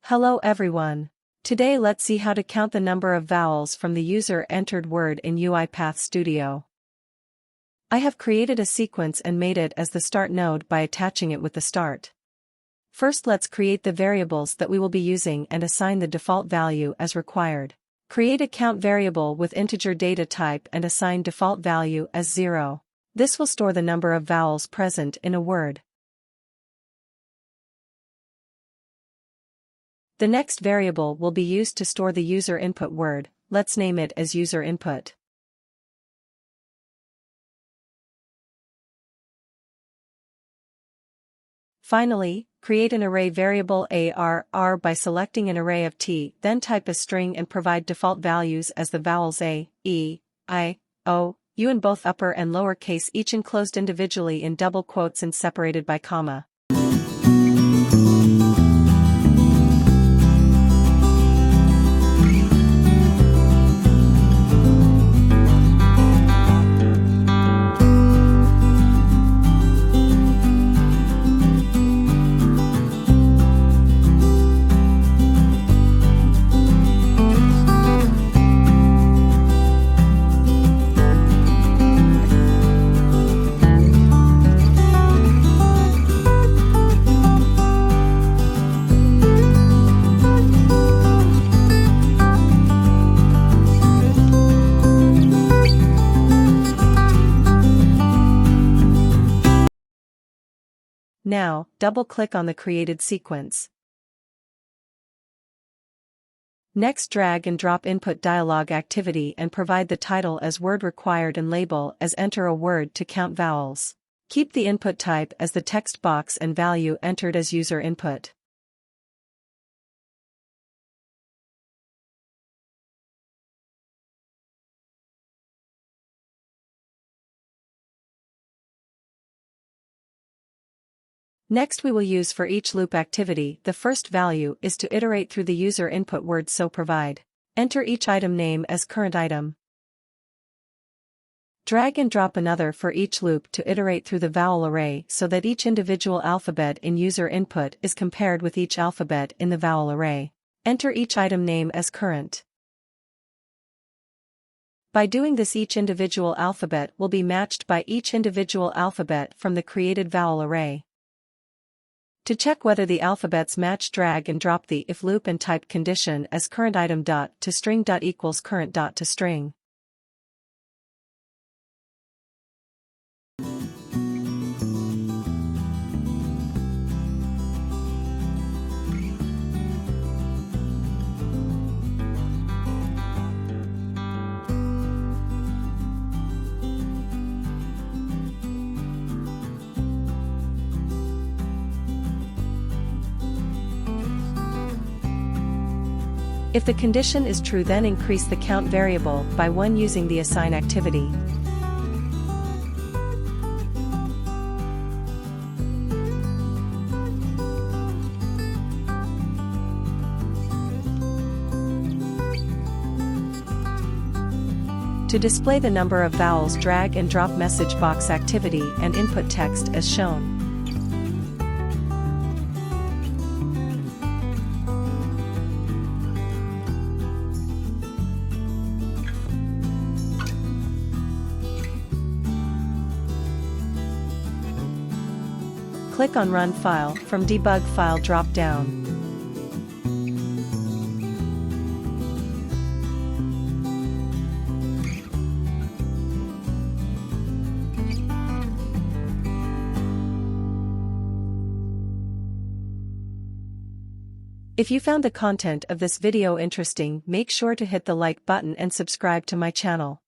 Hello everyone. Today let's see how to count the number of vowels from the user-entered word in UiPath Studio. I have created a sequence and made it as the start node by attaching it with the start. First let's create the variables that we will be using and assign the default value as required. Create a count variable with integer data type and assign default value as 0. This will store the number of vowels present in a word. The next variable will be used to store the user input word. Let's name it as user input. Finally, create an array variable arr by selecting an array of t, then type a string and provide default values as the vowels a, e, I, o, u in both upper and lower case, each enclosed individually in double quotes and separated by comma. Now, double-click on the created sequence. Next, drag and drop input dialog activity and provide the title as word required and label as enter a word to count vowels. Keep the input type as the text box and value entered as user input. Next we will use for each loop activity. The first value is to iterate through the user input word, so provide. Enter each item name as current item. Drag and drop another for each loop to iterate through the vowel array so that each individual alphabet in user input is compared with each alphabet in the vowel array. Enter each item name as current. By doing this, each individual alphabet will be matched by each individual alphabet from the created vowel array. To check whether the alphabets match, drag and drop the if loop and type condition as current item dot to string dot equals current dot to string. If the condition is true, then increase the count variable by 1 using the assign activity. To display the number of vowels, drag and drop message box activity and input text as shown. Click on Run File from Debug File drop-down. If you found the content of this video interesting, make sure to hit the like button and subscribe to my channel.